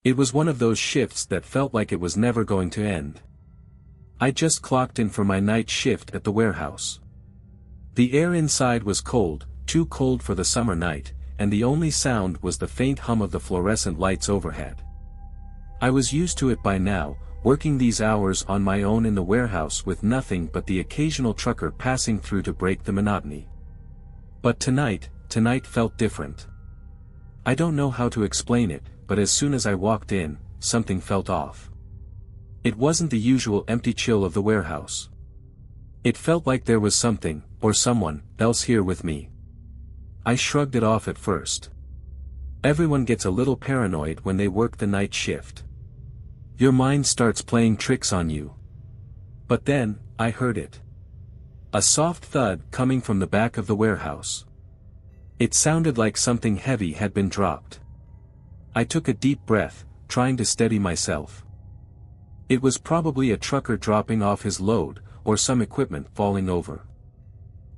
It was one of those shifts that felt like it was never going to end. I just clocked in for my night shift at the warehouse. The air inside was cold, too cold for the summer night, and the only sound was the faint hum of the fluorescent lights overhead. I was used to it by now, working these hours on my own in the warehouse with nothing but the occasional trucker passing through to break the monotony. But tonight felt different. I don't know how to explain it, but as soon as I walked in, something felt off. It wasn't the usual empty chill of the warehouse. It felt like there was something, or someone, else here with me. I shrugged it off at first. Everyone gets a little paranoid when they work the night shift. Your mind starts playing tricks on you. But then, I heard it. A soft thud coming from the back of the warehouse. It sounded like something heavy had been dropped. I took a deep breath, trying to steady myself. It was probably a trucker dropping off his load, or some equipment falling over.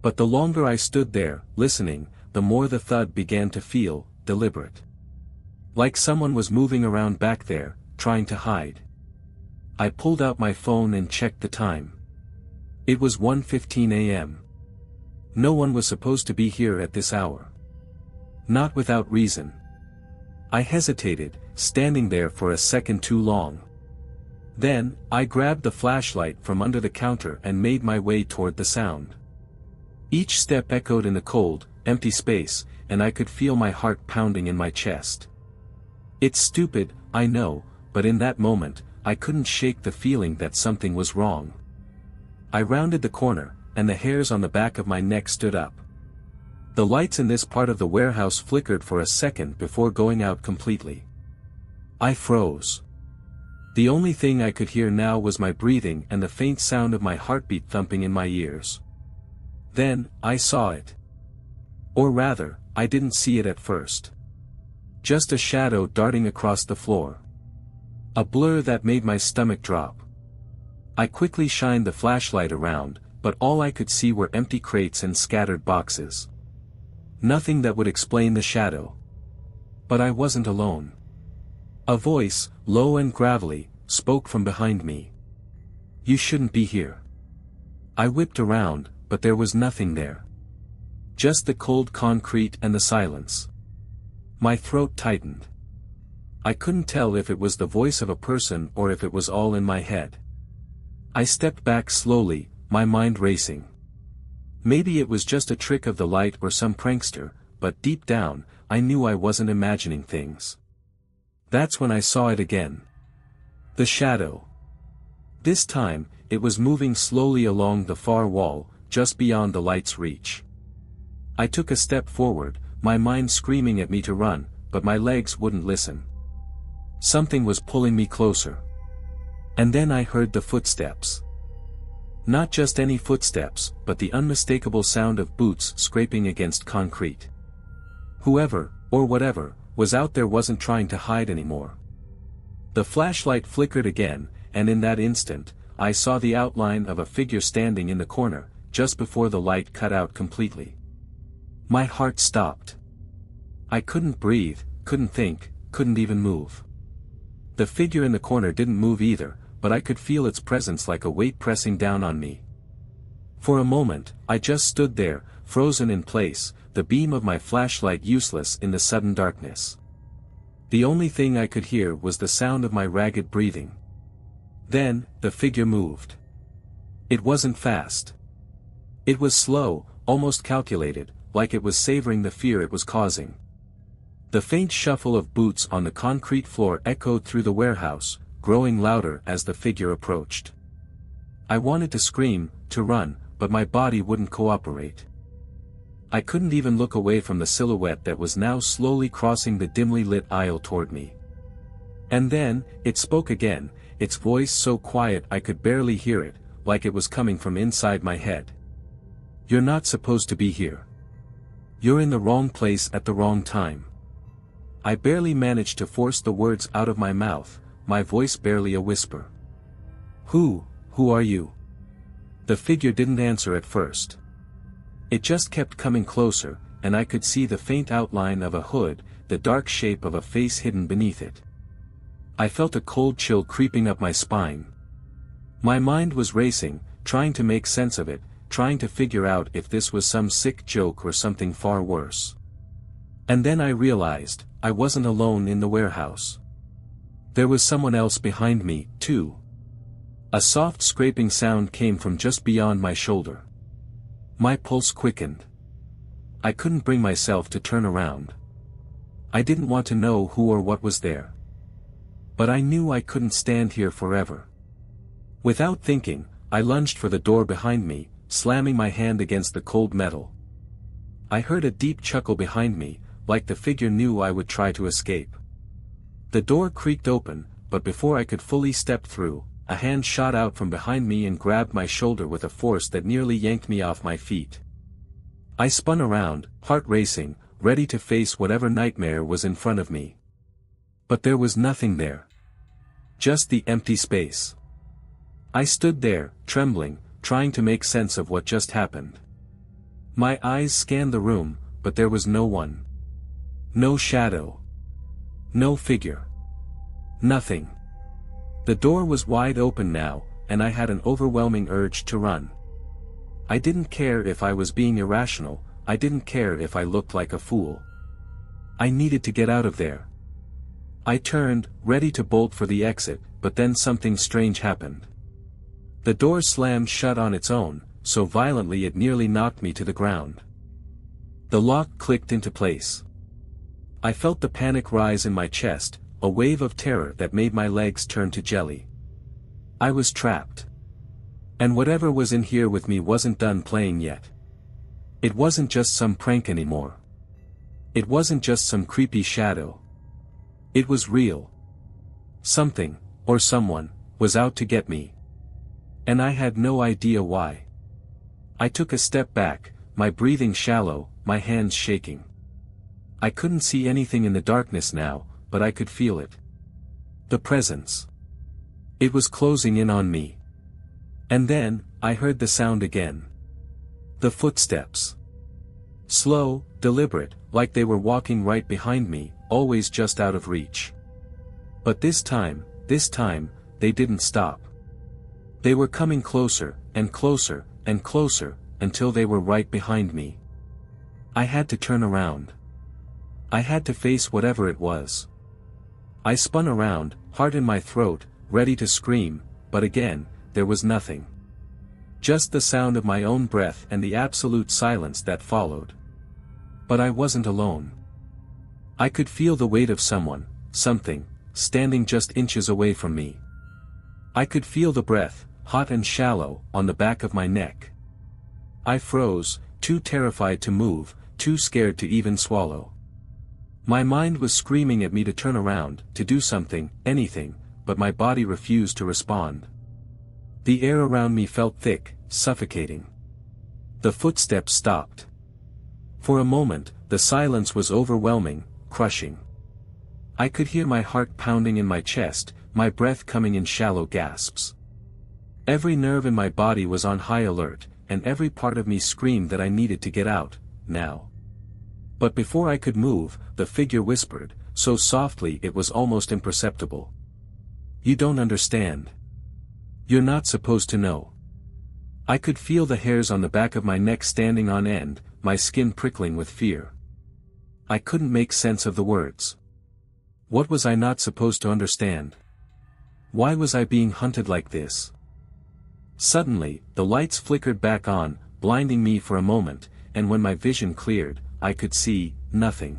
But the longer I stood there, listening, the more the thud began to feel deliberate. Like someone was moving around back there, trying to hide. I pulled out my phone and checked the time. It was 1:15 a.m. No one was supposed to be here at this hour. Not without reason. I hesitated, standing there for a second too long. Then, I grabbed the flashlight from under the counter and made my way toward the sound. Each step echoed in the cold, empty space, and I could feel my heart pounding in my chest. It's stupid, I know, but in that moment, I couldn't shake the feeling that something was wrong. I rounded the corner, and the hairs on the back of my neck stood up. The lights in this part of the warehouse flickered for a second before going out completely. I froze. The only thing I could hear now was my breathing and the faint sound of my heartbeat thumping in my ears. Then, I saw it. Or rather, I didn't see it at first. Just a shadow darting across the floor. A blur that made my stomach drop. I quickly shined the flashlight around, but all I could see were empty crates and scattered boxes. Nothing that would explain the shadow. But I wasn't alone. A voice, low and gravelly, spoke from behind me. You shouldn't be here. I whipped around, but there was nothing there. Just the cold concrete and the silence. My throat tightened. I couldn't tell if it was the voice of a person or if it was all in my head. I stepped back slowly, my mind racing. Maybe it was just a trick of the light or some prankster, but deep down, I knew I wasn't imagining things. That's when I saw it again. The shadow. This time, it was moving slowly along the far wall, just beyond the light's reach. I took a step forward, my mind screaming at me to run, but my legs wouldn't listen. Something was pulling me closer. And then I heard the footsteps. Not just any footsteps, but the unmistakable sound of boots scraping against concrete. Whoever, or whatever, was out there wasn't trying to hide anymore. The flashlight flickered again, and in that instant, I saw the outline of a figure standing in the corner, just before the light cut out completely. My heart stopped. I couldn't breathe, couldn't think, couldn't even move. The figure in the corner didn't move either, but I could feel its presence like a weight pressing down on me. For a moment, I just stood there, frozen in place, the beam of my flashlight useless in the sudden darkness. The only thing I could hear was the sound of my ragged breathing. Then, the figure moved. It wasn't fast. It was slow, almost calculated, like it was savoring the fear it was causing. The faint shuffle of boots on the concrete floor echoed through the warehouse, growing louder as the figure approached. I wanted to scream, to run, but my body wouldn't cooperate. I couldn't even look away from the silhouette that was now slowly crossing the dimly lit aisle toward me. And then, it spoke again, its voice so quiet I could barely hear it, like it was coming from inside my head. You're not supposed to be here. You're in the wrong place at the wrong time. I barely managed to force the words out of my mouth, my voice barely a whisper. Who are you? The figure didn't answer at first. It just kept coming closer, and I could see the faint outline of a hood, the dark shape of a face hidden beneath it. I felt a cold chill creeping up my spine. My mind was racing, trying to make sense of it, trying to figure out if this was some sick joke or something far worse. And then I realized, I wasn't alone in the warehouse. There was someone else behind me, too. A soft scraping sound came from just beyond my shoulder. My pulse quickened. I couldn't bring myself to turn around. I didn't want to know who or what was there. But I knew I couldn't stand here forever. Without thinking, I lunged for the door behind me, slamming my hand against the cold metal. I heard a deep chuckle behind me, like the figure knew I would try to escape. The door creaked open, but before I could fully step through, a hand shot out from behind me and grabbed my shoulder with a force that nearly yanked me off my feet. I spun around, heart racing, ready to face whatever nightmare was in front of me. But there was nothing there. Just the empty space. I stood there, trembling, trying to make sense of what just happened. My eyes scanned the room, but there was no one. No shadow. No figure. Nothing. The door was wide open now, and I had an overwhelming urge to run. I didn't care if I was being irrational, I didn't care if I looked like a fool. I needed to get out of there. I turned, ready to bolt for the exit, but then something strange happened. The door slammed shut on its own, so violently it nearly knocked me to the ground. The lock clicked into place. I felt the panic rise in my chest, a wave of terror that made my legs turn to jelly. I was trapped. And whatever was in here with me wasn't done playing yet. It wasn't just some prank anymore. It wasn't just some creepy shadow. It was real. Something, or someone, was out to get me. And I had no idea why. I took a step back, my breathing shallow, my hands shaking. I couldn't see anything in the darkness now, but I could feel it. The presence. It was closing in on me. And then, I heard the sound again. The footsteps. Slow, deliberate, like they were walking right behind me, always just out of reach. But this time, they didn't stop. They were coming closer, and closer, and closer, until they were right behind me. I had to turn around. I had to face whatever it was. I spun around, heart in my throat, ready to scream, but again, there was nothing. Just the sound of my own breath and the absolute silence that followed. But I wasn't alone. I could feel the weight of someone, something, standing just inches away from me. I could feel the breath, hot and shallow, on the back of my neck. I froze, too terrified to move, too scared to even swallow. My mind was screaming at me to turn around, to do something, anything, but my body refused to respond. The air around me felt thick, suffocating. The footsteps stopped. For a moment, the silence was overwhelming, crushing. I could hear my heart pounding in my chest, my breath coming in shallow gasps. Every nerve in my body was on high alert, and every part of me screamed that I needed to get out, now. But before I could move, the figure whispered, so softly it was almost imperceptible. "You don't understand. You're not supposed to know." I could feel the hairs on the back of my neck standing on end, my skin prickling with fear. I couldn't make sense of the words. What was I not supposed to understand? Why was I being hunted like this? Suddenly, the lights flickered back on, blinding me for a moment, and when my vision cleared, I could see nothing.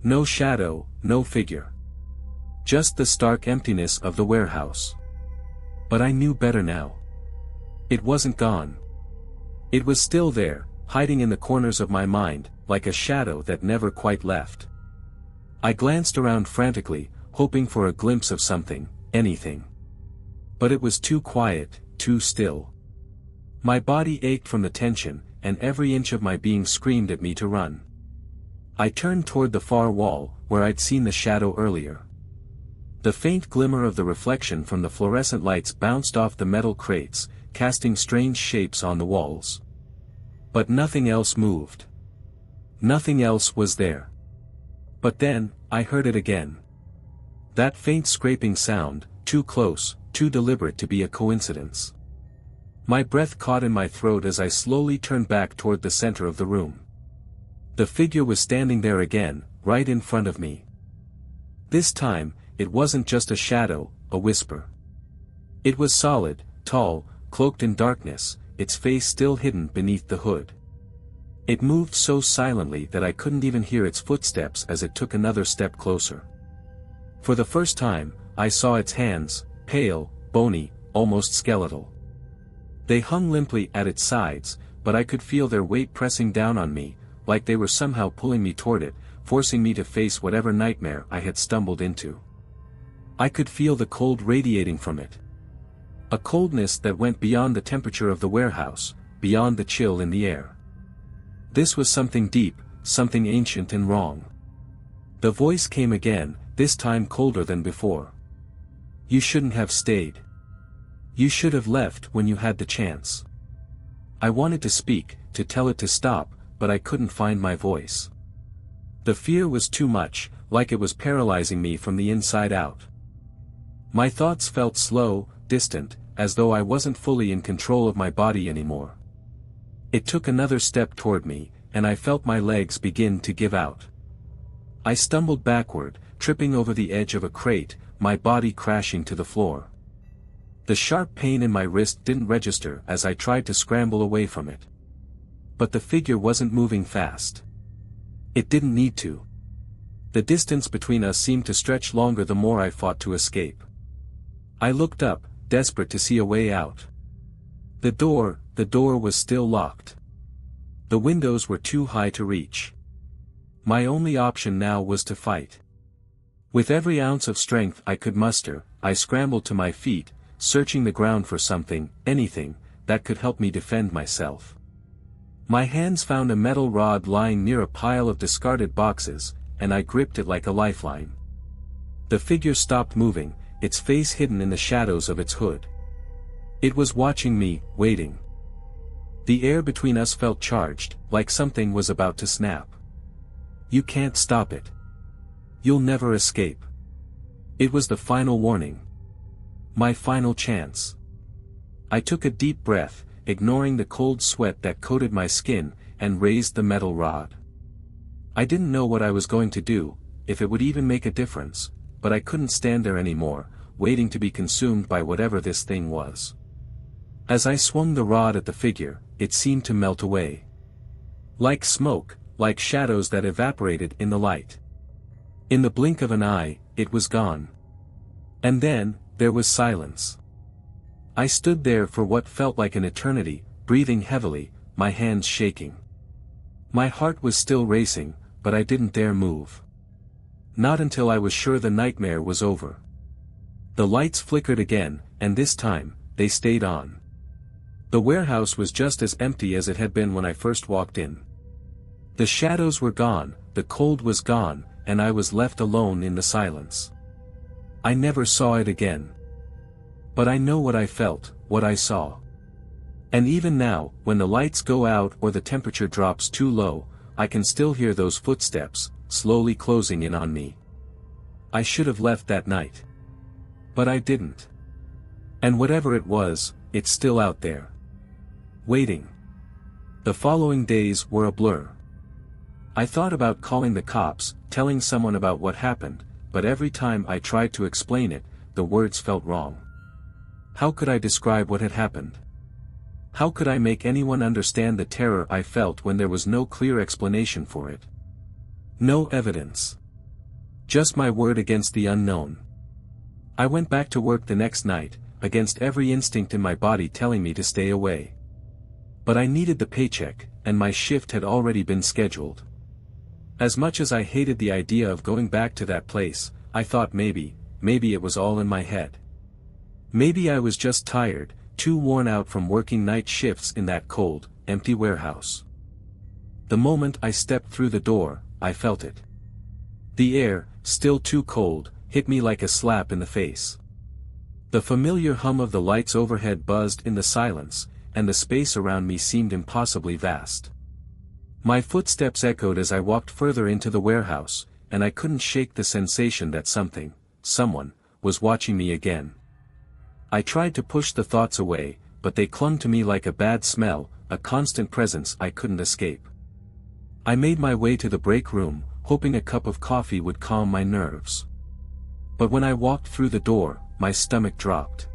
No shadow, no figure. Just the stark emptiness of the warehouse. But I knew better now. It wasn't gone. It was still there, hiding in the corners of my mind, like a shadow that never quite left. I glanced around frantically, hoping for a glimpse of something, anything. But it was too quiet, too still. My body ached from the tension, and every inch of my being screamed at me to run. I turned toward the far wall, where I'd seen the shadow earlier. The faint glimmer of the reflection from the fluorescent lights bounced off the metal crates, casting strange shapes on the walls. But nothing else moved. Nothing else was there. But then, I heard it again. That faint scraping sound, too close, too deliberate to be a coincidence. My breath caught in my throat as I slowly turned back toward the center of the room. The figure was standing there again, right in front of me. This time, it wasn't just a shadow, a whisper. It was solid, tall, cloaked in darkness, its face still hidden beneath the hood. It moved so silently that I couldn't even hear its footsteps as it took another step closer. For the first time, I saw its hands, pale, bony, almost skeletal. They hung limply at its sides, but I could feel their weight pressing down on me, like they were somehow pulling me toward it, forcing me to face whatever nightmare I had stumbled into. I could feel the cold radiating from it. A coldness that went beyond the temperature of the warehouse, beyond the chill in the air. This was something deep, something ancient and wrong. The voice came again, this time colder than before. You shouldn't have stayed. You should have left when you had the chance. I wanted to speak, to tell it to stop, but I couldn't find my voice. The fear was too much, like it was paralyzing me from the inside out. My thoughts felt slow, distant, as though I wasn't fully in control of my body anymore. It took another step toward me, and I felt my legs begin to give out. I stumbled backward, tripping over the edge of a crate, my body crashing to the floor. The sharp pain in my wrist didn't register as I tried to scramble away from it. But the figure wasn't moving fast. It didn't need to. The distance between us seemed to stretch longer the more I fought to escape. I looked up, desperate to see a way out. The door was still locked. The windows were too high to reach. My only option now was to fight. With every ounce of strength I could muster, I scrambled to my feet, searching the ground for something, anything, that could help me defend myself. My hands found a metal rod lying near a pile of discarded boxes, and I gripped it like a lifeline. The figure stopped moving, its face hidden in the shadows of its hood. It was watching me, waiting. The air between us felt charged, like something was about to snap. You can't stop it. You'll never escape. It was the final warning. My final chance. I took a deep breath, ignoring the cold sweat that coated my skin, and raised the metal rod. I didn't know what I was going to do, if it would even make a difference, but I couldn't stand there anymore, waiting to be consumed by whatever this thing was. As I swung the rod at the figure, it seemed to melt away. Like smoke, like shadows that evaporated in the light. In the blink of an eye, it was gone. And then, there was silence. I stood there for what felt like an eternity, breathing heavily, my hands shaking. My heart was still racing, but I didn't dare move. Not until I was sure the nightmare was over. The lights flickered again, and this time, they stayed on. The warehouse was just as empty as it had been when I first walked in. The shadows were gone, the cold was gone, and I was left alone in the silence. I never saw it again. But I know what I felt, what I saw. And even now, when the lights go out or the temperature drops too low, I can still hear those footsteps, slowly closing in on me. I should have left that night. But I didn't. And whatever it was, it's still out there. Waiting. The following days were a blur. I thought about calling the cops, telling someone about what happened, but every time I tried to explain it, the words felt wrong. How could I describe what had happened? How could I make anyone understand the terror I felt when there was no clear explanation for it? No evidence. Just my word against the unknown. I went back to work the next night, against every instinct in my body telling me to stay away. But I needed the paycheck, and my shift had already been scheduled. As much as I hated the idea of going back to that place, I thought maybe it was all in my head. Maybe I was just tired, too worn out from working night shifts in that cold, empty warehouse. The moment I stepped through the door, I felt it. The air, still too cold, hit me like a slap in the face. The familiar hum of the lights overhead buzzed in the silence, and the space around me seemed impossibly vast. My footsteps echoed as I walked further into the warehouse, and I couldn't shake the sensation that something someone, was watching me again. I tried to push the thoughts away, but they clung to me like a bad smell, a constant presence I couldn't escape. I made my way to the break room, hoping a cup of coffee would calm my nerves. But when I walked through the door, my stomach dropped.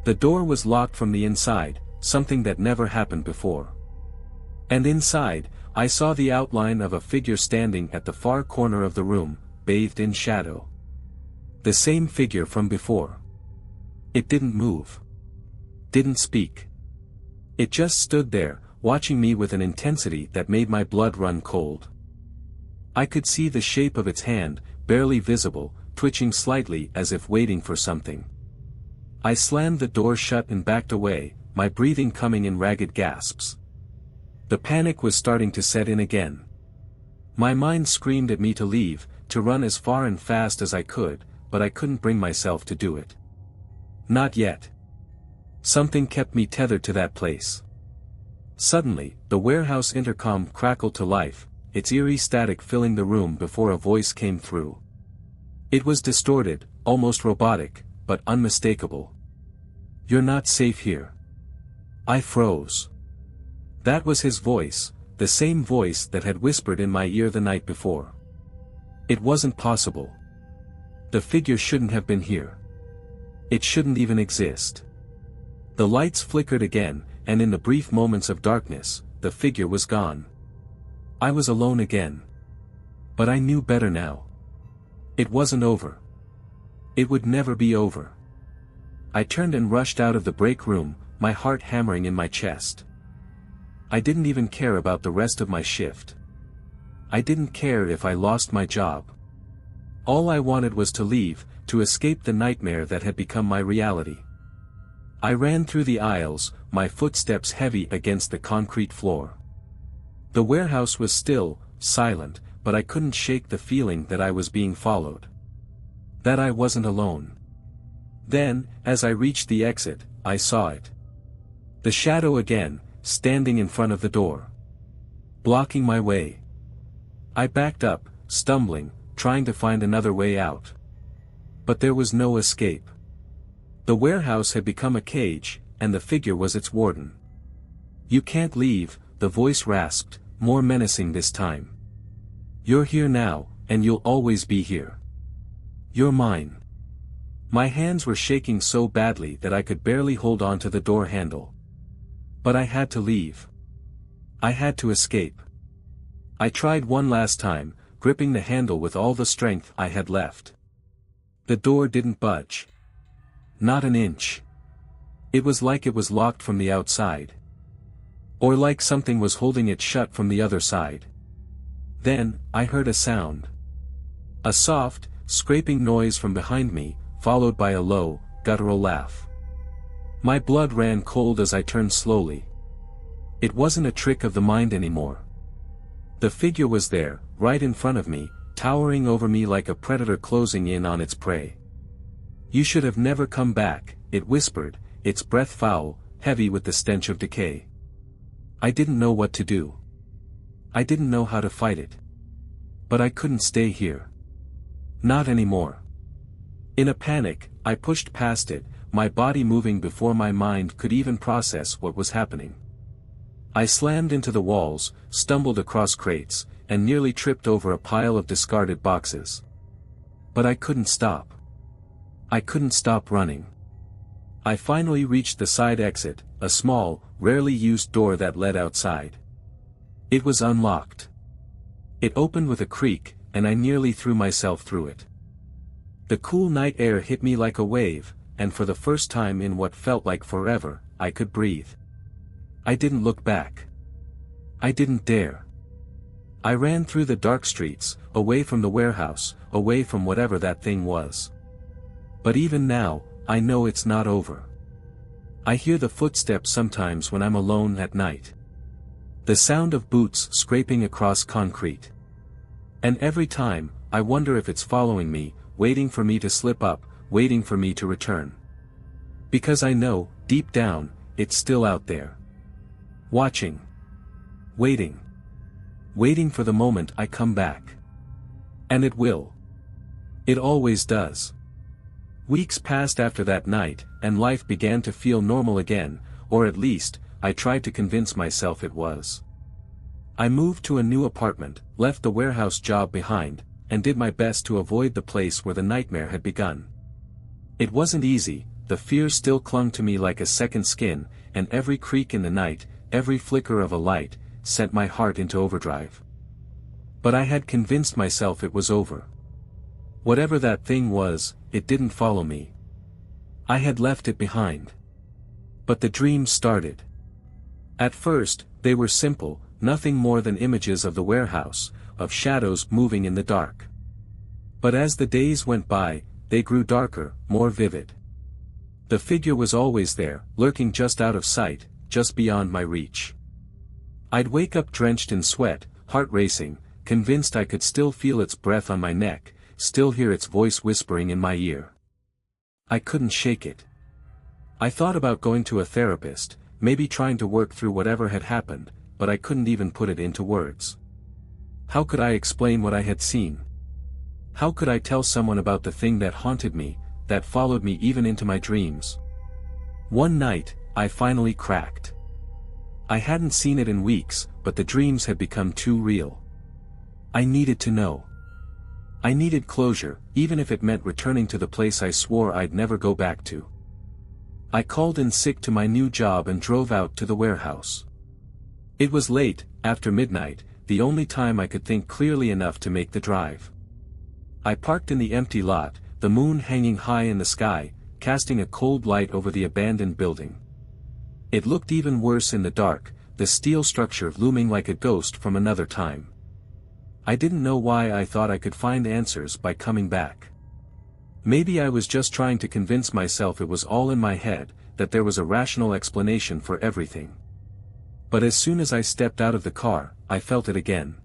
The door was locked from the inside, something that never happened before. And inside, I saw the outline of a figure standing at the far corner of the room, bathed in shadow. The same figure from before. It didn't move. Didn't speak. It just stood there, watching me with an intensity that made my blood run cold. I could see the shape of its hand, barely visible, twitching slightly as if waiting for something. I slammed the door shut and backed away, my breathing coming in ragged gasps. The panic was starting to set in again. My mind screamed at me to leave, to run as far and fast as I could, but I couldn't bring myself to do it. Not yet. Something kept me tethered to that place. Suddenly, the warehouse intercom crackled to life, its eerie static filling the room before a voice came through. It was distorted, almost robotic, but unmistakable. "You're not safe here." I froze. That was his voice, the same voice that had whispered in my ear the night before. It wasn't possible. The figure shouldn't have been here. It shouldn't even exist. The lights flickered again, and in the brief moments of darkness, the figure was gone. I was alone again. But I knew better now. It wasn't over. It would never be over. I turned and rushed out of the break room, my heart hammering in my chest. I didn't even care about the rest of my shift. I didn't care if I lost my job. All I wanted was to leave, to escape the nightmare that had become my reality. I ran through the aisles, my footsteps heavy against the concrete floor. The warehouse was still, silent, but I couldn't shake the feeling that I was being followed. That I wasn't alone. Then, as I reached the exit, I saw it. The shadow again, standing in front of the door. Blocking my way. I backed up, stumbling, trying to find another way out. But there was no escape. The warehouse had become a cage, and the figure was its warden. "You can't leave," the voice rasped, more menacing this time. "You're here now, and you'll always be here. You're mine." My hands were shaking so badly that I could barely hold on to the door handle. But I had to leave. I had to escape. I tried one last time, gripping the handle with all the strength I had left. The door didn't budge. Not an inch. It was like it was locked from the outside. Or like something was holding it shut from the other side. Then, I heard a sound. A soft, scraping noise from behind me, followed by a low, guttural laugh. My blood ran cold as I turned slowly. It wasn't a trick of the mind anymore. The figure was there, right in front of me, towering over me like a predator closing in on its prey. "You should have never come back," it whispered, its breath foul, heavy with the stench of decay. I didn't know what to do. I didn't know how to fight it. But I couldn't stay here. Not anymore. In a panic, I pushed past it, my body moving before my mind could even process what was happening. I slammed into the walls, stumbled across crates, and nearly tripped over a pile of discarded boxes. But I couldn't stop. I couldn't stop running. I finally reached the side exit, a small, rarely used door that led outside. It was unlocked. It opened with a creak, and I nearly threw myself through it. The cool night air hit me like a wave, and for the first time in what felt like forever, I could breathe. I didn't look back. I didn't dare. I ran through the dark streets, away from the warehouse, away from whatever that thing was. But even now, I know it's not over. I hear the footsteps sometimes when I'm alone at night. The sound of boots scraping across concrete. And every time, I wonder if it's following me, waiting for me to slip up, waiting for me to return. Because I know, deep down, it's still out there. Watching. Waiting. Waiting for the moment I come back. And it will. It always does. Weeks passed after that night, and life began to feel normal again, or at least, I tried to convince myself it was. I moved to a new apartment, left the warehouse job behind, and did my best to avoid the place where the nightmare had begun. It wasn't easy, the fear still clung to me like a second skin, and every creak in the night, every flicker of a light, sent my heart into overdrive. But I had convinced myself it was over. Whatever that thing was, it didn't follow me. I had left it behind. But the dreams started. At first, they were simple, nothing more than images of the warehouse, of shadows moving in the dark. But as the days went by, they grew darker, more vivid. The figure was always there, lurking just out of sight, just beyond my reach. I'd wake up drenched in sweat, heart racing, convinced I could still feel its breath on my neck, still hear its voice whispering in my ear. I couldn't shake it. I thought about going to a therapist, maybe trying to work through whatever had happened, but I couldn't even put it into words. How could I explain what I had seen? How could I tell someone about the thing that haunted me, that followed me even into my dreams? One night, I finally cracked. I hadn't seen it in weeks, but the dreams had become too real. I needed to know. I needed closure, even if it meant returning to the place I swore I'd never go back to. I called in sick to my new job and drove out to the warehouse. It was late, after midnight, the only time I could think clearly enough to make the drive. I parked in the empty lot, the moon hanging high in the sky, casting a cold light over the abandoned building. It looked even worse in the dark, the steel structure looming like a ghost from another time. I didn't know why I thought I could find answers by coming back. Maybe I was just trying to convince myself it was all in my head, that there was a rational explanation for everything. But as soon as I stepped out of the car, I felt it again.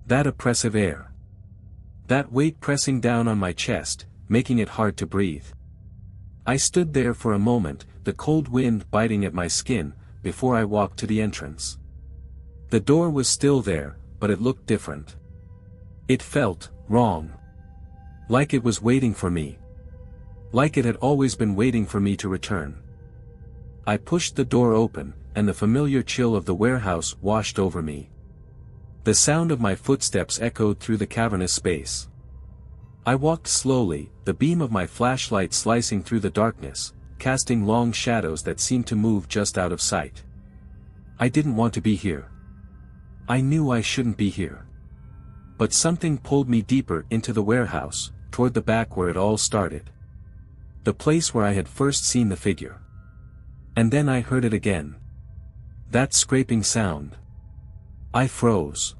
That oppressive air. That weight pressing down on my chest, making it hard to breathe. I stood there for a moment, the cold wind biting at my skin, before I walked to the entrance. The door was still there, but it looked different. It felt wrong. Like it was waiting for me. Like it had always been waiting for me to return. I pushed the door open, and the familiar chill of the warehouse washed over me. The sound of my footsteps echoed through the cavernous space. I walked slowly, the beam of my flashlight slicing through the darkness, casting long shadows that seemed to move just out of sight. I didn't want to be here. I knew I shouldn't be here. But something pulled me deeper into the warehouse, toward the back where it all started. The place where I had first seen the figure. And then I heard it again. That scraping sound. I froze.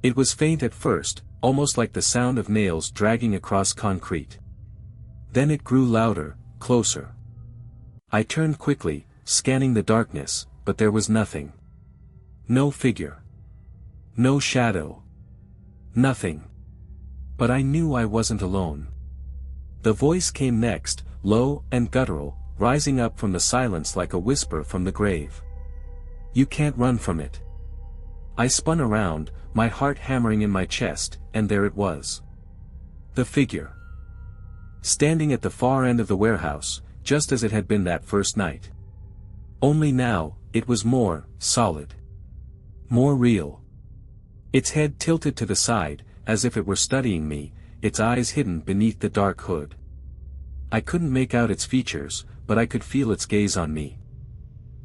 It was faint at first, almost like the sound of nails dragging across concrete. Then it grew louder, closer. I turned quickly, scanning the darkness, but there was nothing. No figure. No shadow. Nothing. But I knew I wasn't alone. The voice came next, low and guttural, rising up from the silence like a whisper from the grave. You can't run from it. I spun around, my heart hammering in my chest, and there it was. The figure. Standing at the far end of the warehouse, just as it had been that first night. Only now, it was more solid. More real. Its head tilted to the side, as if it were studying me, its eyes hidden beneath the dark hood. I couldn't make out its features, but I could feel its gaze on me.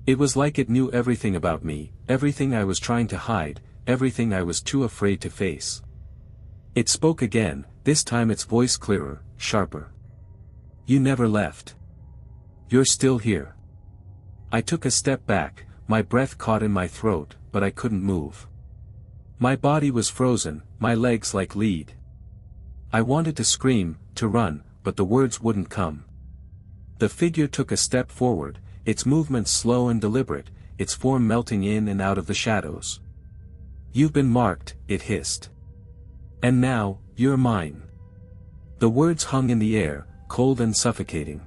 It was like it knew everything about me, everything I was trying to hide, everything I was too afraid to face. It spoke again, this time its voice clearer, sharper. You never left. You're still here. I took a step back, my breath caught in my throat, but I couldn't move. My body was frozen, my legs like lead. I wanted to scream, to run, but the words wouldn't come. The figure took a step forward, its movements slow and deliberate, its form melting in and out of the shadows. You've been marked, it hissed. And now, you're mine. The words hung in the air, cold and suffocating.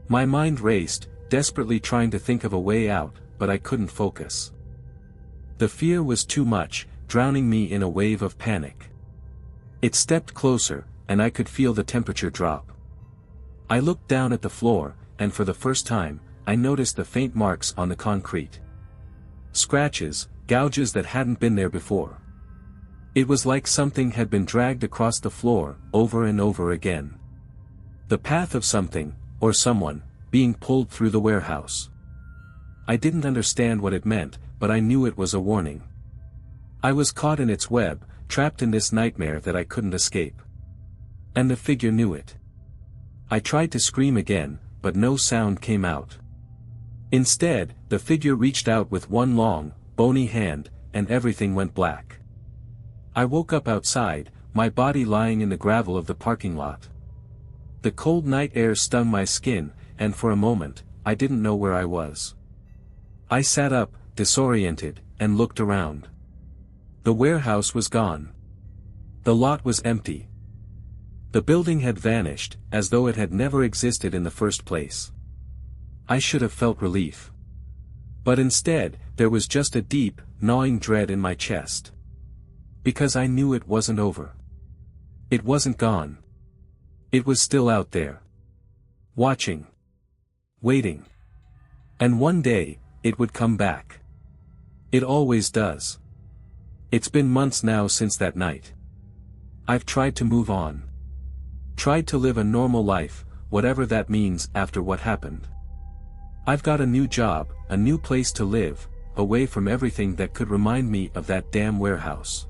My mind raced, desperately trying to think of a way out, but I couldn't focus. The fear was too much, drowning me in a wave of panic. It stepped closer, and I could feel the temperature drop. I looked down at the floor, and for the first time, I noticed the faint marks on the concrete. Scratches, gouges that hadn't been there before. It was like something had been dragged across the floor, over and over again. The path of something, or someone, being pulled through the warehouse. I didn't understand what it meant, but I knew it was a warning. I was caught in its web, trapped in this nightmare that I couldn't escape. And the figure knew it. I tried to scream again, but no sound came out. Instead, the figure reached out with one long, bony hand, and everything went black. I woke up outside, my body lying in the gravel of the parking lot. The cold night air stung my skin, and for a moment, I didn't know where I was. I sat up, disoriented, and looked around. The warehouse was gone. The lot was empty. The building had vanished, as though it had never existed in the first place. I should have felt relief. But instead, there was just a deep, gnawing dread in my chest. Because I knew it wasn't over. It wasn't gone. It was still out there. Watching. Waiting. And one day, it would come back. It always does. It's been months now since that night. I've tried to move on. Tried to live a normal life, whatever that means after what happened. I've got a new job, a new place to live, away from everything that could remind me of that damn warehouse.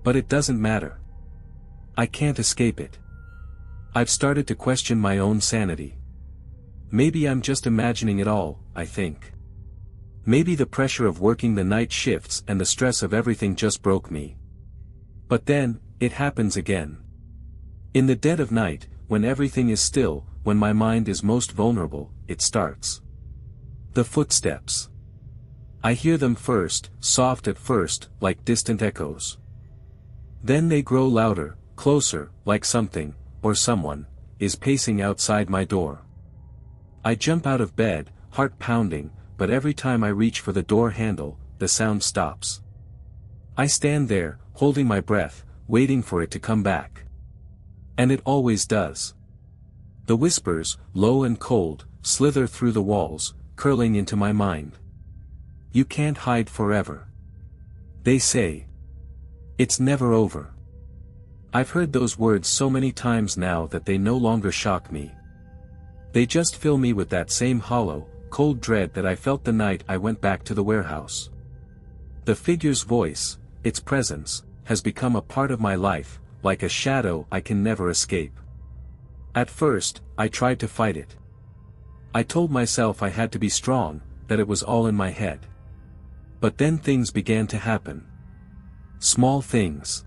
But it doesn't matter. I can't escape it. I've started to question my own sanity. Maybe I'm just imagining it all, I think. Maybe the pressure of working the night shifts and the stress of everything just broke me. But then, it happens again. In the dead of night, when everything is still, when my mind is most vulnerable, it starts. The footsteps. I hear them first, soft at first, like distant echoes. Then they grow louder, closer, like something, or someone, is pacing outside my door. I jump out of bed, heart pounding, but every time I reach for the door handle, the sound stops. I stand there, holding my breath, waiting for it to come back. And it always does. The whispers, low and cold, slither through the walls, curling into my mind. You can't hide forever. They say. It's never over. I've heard those words so many times now that they no longer shock me. They just fill me with that same hollow, cold dread that I felt the night I went back to the warehouse. The figure's voice, its presence, has become a part of my life, like a shadow I can never escape. At first, I tried to fight it. I told myself I had to be strong, that it was all in my head. But then things began to happen. Small things.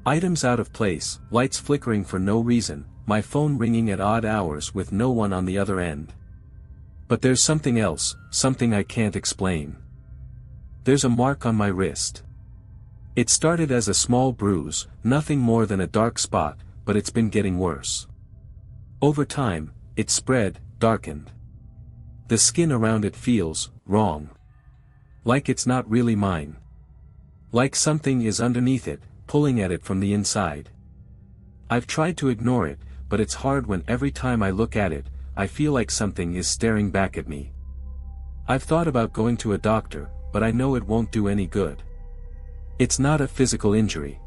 Items out of place, lights flickering for no reason, my phone ringing at odd hours with no one on the other end. But there's something else, something I can't explain. There's a mark on my wrist. It started as a small bruise, nothing more than a dark spot, but it's been getting worse. Over time, it spread, darkened. The skin around it feels wrong. Like it's not really mine. Like something is underneath it, pulling at it from the inside. I've tried to ignore it, but it's hard when every time I look at it, I feel like something is staring back at me. I've thought about going to a doctor, but I know it won't do any good. It's not a physical injury.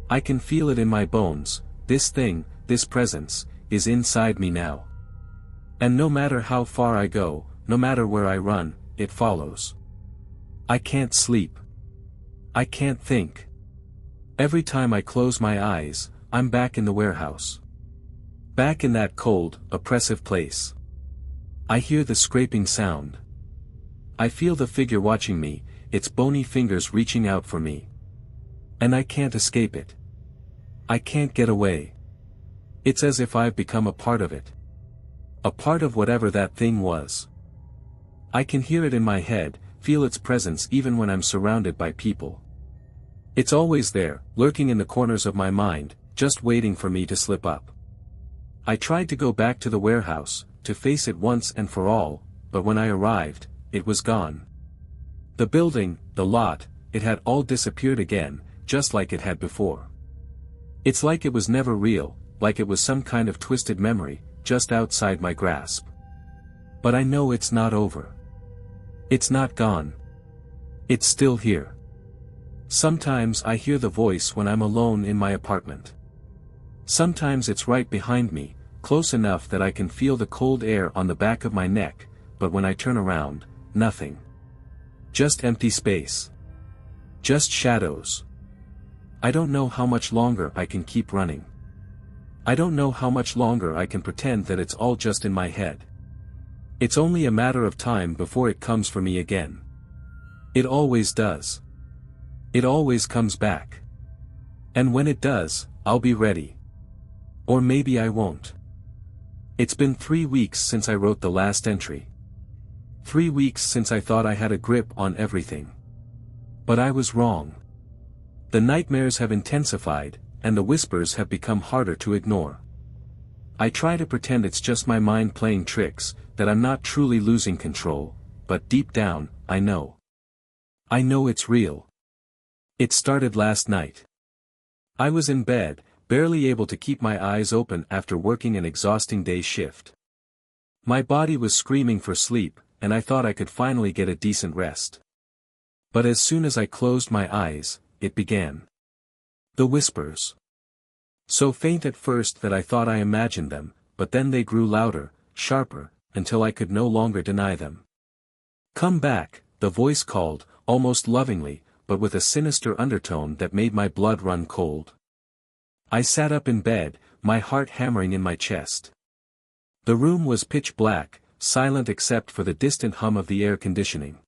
I can feel it in my bones, this thing, this presence, is inside me now. And no matter how far I go, no matter where I run, it follows. I can't sleep. I can't think. Every time I close my eyes, I'm back in the warehouse. Back in that cold, oppressive place. I hear the scraping sound. I feel the figure watching me, its bony fingers reaching out for me. And I can't escape it. I can't get away. It's as if I've become a part of it. A part of whatever that thing was. I can hear it in my head, feel its presence even when I'm surrounded by people. It's always there, lurking in the corners of my mind, just waiting for me to slip up. I tried to go back to the warehouse, to face it once and for all, but when I arrived, it was gone. The building, the lot, it had all disappeared again, just like it had before. It's like it was never real, like it was some kind of twisted memory, just outside my grasp. But I know it's not over. It's not gone. It's still here. Sometimes I hear the voice when I'm alone in my apartment. Sometimes it's right behind me, close enough that I can feel the cold air on the back of my neck, but when I turn around, nothing. Just empty space. Just shadows. I don't know how much longer I can keep running. I don't know how much longer I can pretend that it's all just in my head. It's only a matter of time before it comes for me again. It always does. It always comes back. And when it does, I'll be ready. Or maybe I won't. It's been 3 weeks since I wrote the last entry. 3 weeks since I thought I had a grip on everything. But I was wrong. The nightmares have intensified, and the whispers have become harder to ignore. I try to pretend it's just my mind playing tricks, that I'm not truly losing control, but deep down, I know. I know it's real. It started last night. I was in bed, barely able to keep my eyes open after working an exhausting day shift. My body was screaming for sleep, and I thought I could finally get a decent rest. But as soon as I closed my eyes, it began. The whispers. So faint at first that I thought I imagined them, but then they grew louder, sharper, until I could no longer deny them. "Come back," the voice called, almost lovingly, but with a sinister undertone that made my blood run cold. I sat up in bed, my heart hammering in my chest. The room was pitch black, silent except for the distant hum of the air conditioning.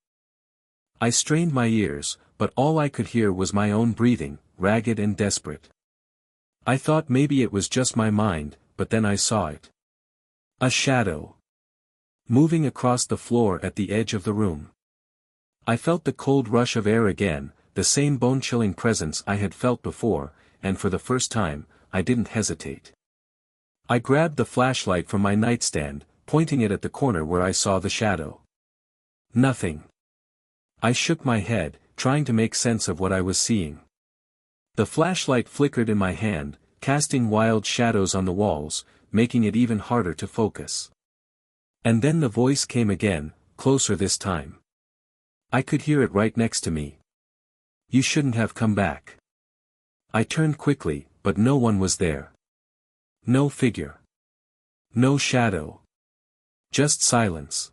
I strained my ears, but all I could hear was my own breathing, ragged and desperate. I thought maybe it was just my mind, but then I saw it. A shadow. Moving across the floor at the edge of the room. I felt the cold rush of air again, the same bone-chilling presence I had felt before, and for the first time, I didn't hesitate. I grabbed the flashlight from my nightstand, pointing it at the corner where I saw the shadow. Nothing. I shook my head, trying to make sense of what I was seeing. The flashlight flickered in my hand, casting wild shadows on the walls, making it even harder to focus. And then the voice came again, closer this time. I could hear it right next to me. "You shouldn't have come back." I turned quickly, but no one was there. No figure. No shadow. Just silence.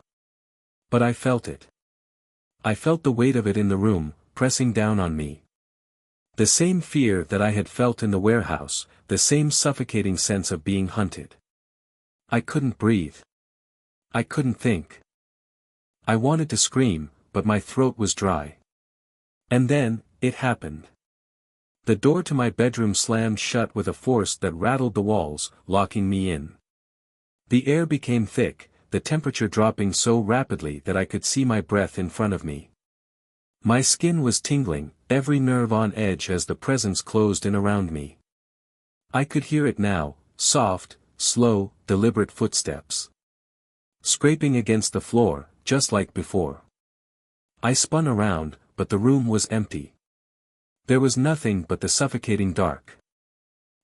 But I felt it. I felt the weight of it in the room, pressing down on me. The same fear that I had felt in the warehouse, the same suffocating sense of being hunted. I couldn't breathe. I couldn't think. I wanted to scream, but my throat was dry. And then, it happened. The door to my bedroom slammed shut with a force that rattled the walls, locking me in. The air became thick, the temperature dropping so rapidly that I could see my breath in front of me. My skin was tingling, every nerve on edge as the presence closed in around me. I could hear it now, soft, slow, deliberate footsteps. Scraping against the floor, just like before. I spun around, but the room was empty. There was nothing but the suffocating dark.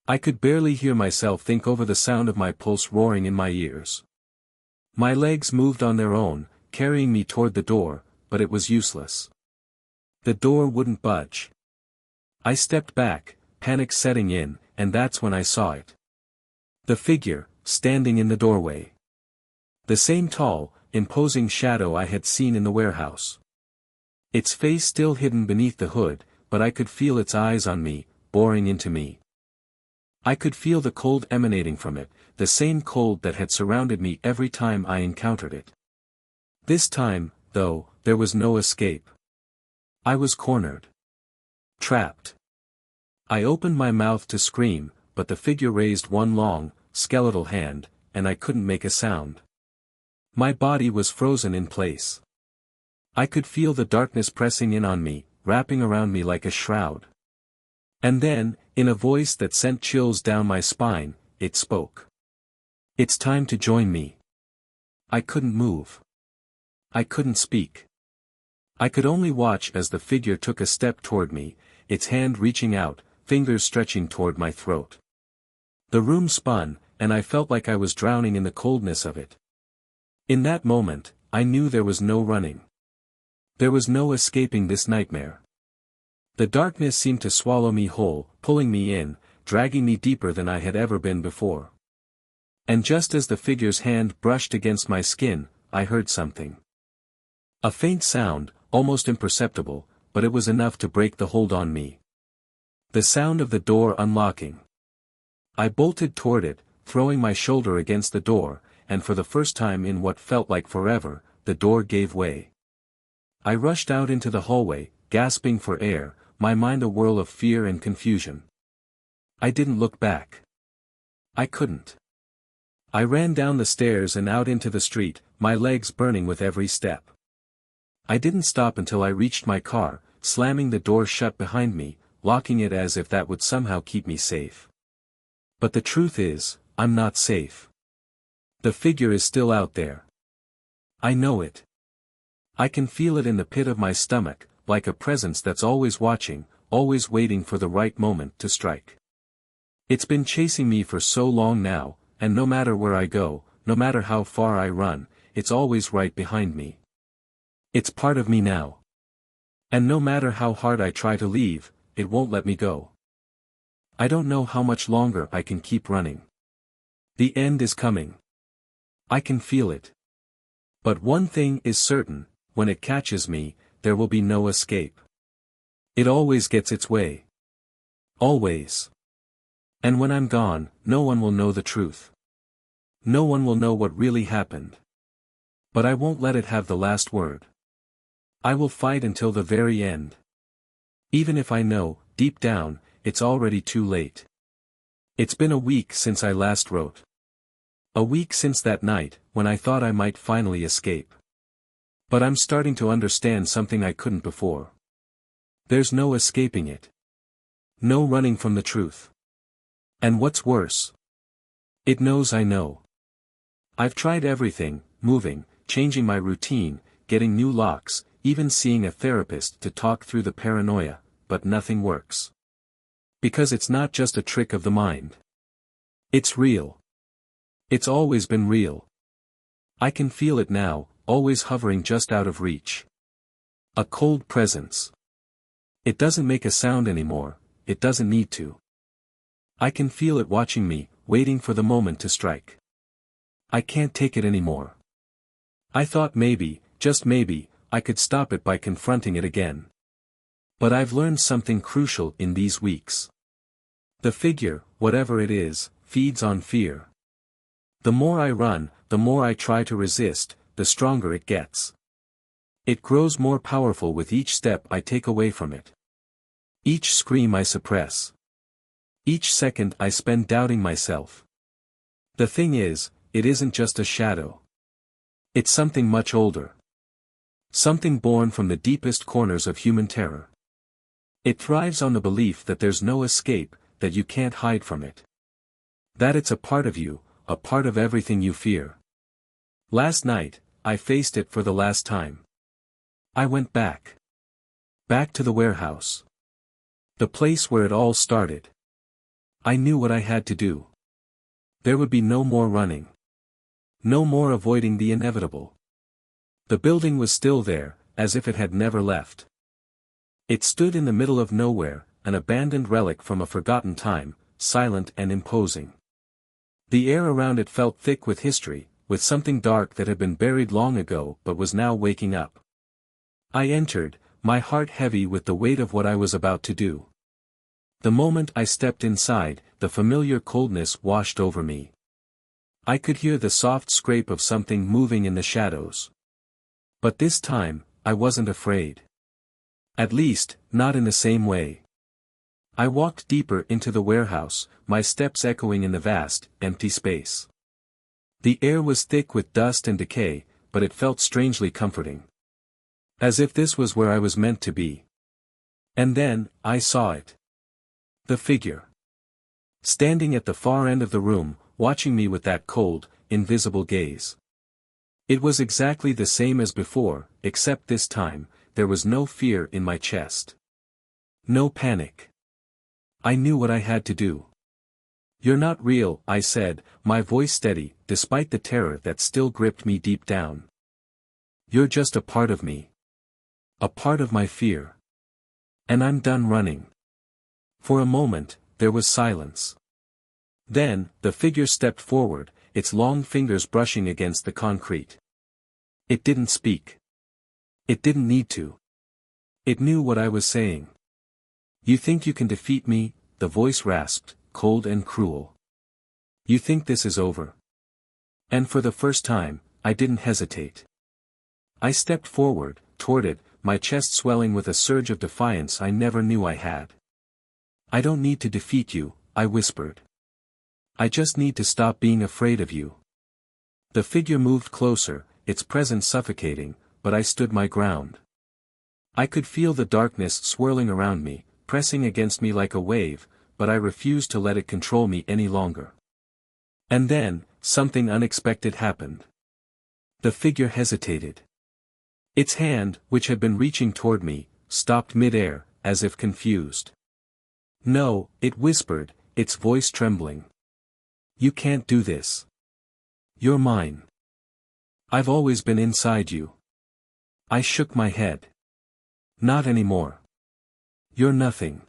I could barely hear myself think over the sound of my pulse roaring in my ears. My legs moved on their own, carrying me toward the door, but it was useless. The door wouldn't budge. I stepped back, panic setting in, and that's when I saw it. The figure, standing in the doorway. The same tall, imposing shadow I had seen in the warehouse. Its face still hidden beneath the hood, but I could feel its eyes on me, boring into me. I could feel the cold emanating from it, the same cold that had surrounded me every time I encountered it. This time, though, there was no escape. I was cornered. Trapped. I opened my mouth to scream, but the figure raised one long, skeletal hand, and I couldn't make a sound. My body was frozen in place. I could feel the darkness pressing in on me, wrapping around me like a shroud. And then, in a voice that sent chills down my spine, it spoke. "It's time to join me." I couldn't move. I couldn't speak. I could only watch as the figure took a step toward me, its hand reaching out, fingers stretching toward my throat. The room spun, and I felt like I was drowning in the coldness of it. In that moment, I knew there was no running. There was no escaping this nightmare. The darkness seemed to swallow me whole, pulling me in, dragging me deeper than I had ever been before. And just as the figure's hand brushed against my skin, I heard something. A faint sound, almost imperceptible, but it was enough to break the hold on me. The sound of the door unlocking. I bolted toward it, throwing my shoulder against the door, and for the first time in what felt like forever, the door gave way. I rushed out into the hallway, gasping for air, my mind a whirl of fear and confusion. I didn't look back. I couldn't. I ran down the stairs and out into the street, my legs burning with every step. I didn't stop until I reached my car, slamming the door shut behind me, locking it as if that would somehow keep me safe. But the truth is, I'm not safe. The figure is still out there. I know it. I can feel it in the pit of my stomach, like a presence that's always watching, always waiting for the right moment to strike. It's been chasing me for so long now, and no matter where I go, no matter how far I run, it's always right behind me. It's part of me now. And no matter how hard I try to leave, it won't let me go. I don't know how much longer I can keep running. The end is coming. I can feel it. But one thing is certain, when it catches me, there will be no escape. It always gets its way. Always. And when I'm gone, no one will know the truth. No one will know what really happened. But I won't let it have the last word. I will fight until the very end. Even if I know, deep down, it's already too late. It's been a week since I last wrote. A week since that night, when I thought I might finally escape. But I'm starting to understand something I couldn't before. There's no escaping it. No running from the truth. And what's worse? It knows I know. I've tried everything, moving, changing my routine, getting new locks, even seeing a therapist to talk through the paranoia, but nothing works. Because it's not just a trick of the mind. It's real. It's always been real. I can feel it now, always hovering just out of reach. A cold presence. It doesn't make a sound anymore, it doesn't need to. I can feel it watching me, waiting for the moment to strike. I can't take it anymore. I thought maybe, just maybe, I could stop it by confronting it again. But I've learned something crucial in these weeks. The figure, whatever it is, feeds on fear. The more I run, the more I try to resist, the stronger it gets. It grows more powerful with each step I take away from it. Each scream I suppress. Each second I spend doubting myself. The thing is, it isn't just a shadow. It's something much older. Something born from the deepest corners of human terror. It thrives on the belief that there's no escape, that you can't hide from it. That it's a part of you, a part of everything you fear. Last night, I faced it for the last time. I went back. Back to the warehouse. The place where it all started. I knew what I had to do. There would be no more running. No more avoiding the inevitable. The building was still there, as if it had never left. It stood in the middle of nowhere, an abandoned relic from a forgotten time, silent and imposing. The air around it felt thick with history, with something dark that had been buried long ago but was now waking up. I entered, my heart heavy with the weight of what I was about to do. The moment I stepped inside, the familiar coldness washed over me. I could hear the soft scrape of something moving in the shadows. But this time, I wasn't afraid. At least, not in the same way. I walked deeper into the warehouse, my steps echoing in the vast, empty space. The air was thick with dust and decay, but it felt strangely comforting. As if this was where I was meant to be. And then, I saw it. The figure. Standing at the far end of the room, watching me with that cold, invisible gaze. It was exactly the same as before, except this time, there was no fear in my chest. No panic. I knew what I had to do. "You're not real," I said, my voice steady, despite the terror that still gripped me deep down. "You're just a part of me. A part of my fear. And I'm done running." For a moment, there was silence. Then, the figure stepped forward, its long fingers brushing against the concrete. It didn't speak. It didn't need to. It knew what I was saying. "You think you can defeat me?" the voice rasped, cold and cruel. "You think this is over?" And for the first time, I didn't hesitate. I stepped forward, toward it, my chest swelling with a surge of defiance I never knew I had. "I don't need to defeat you," I whispered. "I just need to stop being afraid of you." The figure moved closer, its presence suffocating, but I stood my ground. I could feel the darkness swirling around me, pressing against me like a wave, but I refused to let it control me any longer. And then, something unexpected happened. The figure hesitated. Its hand, which had been reaching toward me, stopped mid-air, as if confused. "No," it whispered, its voice trembling. "You can't do this. You're mine. I've always been inside you." I shook my head. "Not anymore. You're nothing.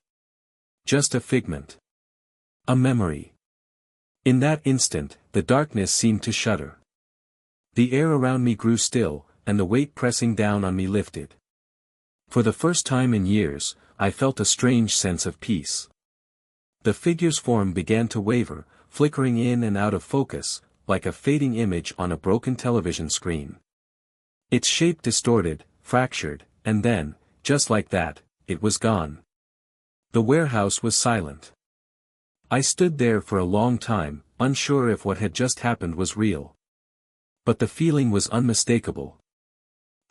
Just a figment. A memory." In that instant, the darkness seemed to shudder. The air around me grew still, and the weight pressing down on me lifted. For the first time in years, I felt a strange sense of peace. The figure's form began to waver, flickering in and out of focus, like a fading image on a broken television screen. Its shape distorted, fractured, and then, just like that, it was gone. The warehouse was silent. I stood there for a long time, unsure if what had just happened was real. But the feeling was unmistakable.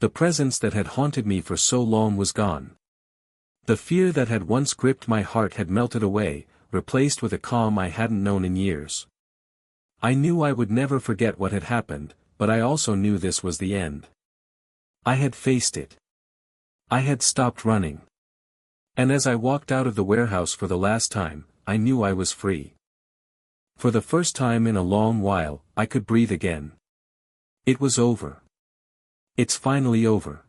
The presence that had haunted me for so long was gone. The fear that had once gripped my heart had melted away, replaced with a calm I hadn't known in years. I knew I would never forget what had happened, but I also knew this was the end. I had faced it. I had stopped running. And as I walked out of the warehouse for the last time, I knew I was free. For the first time in a long while, I could breathe again. It was over. It's finally over.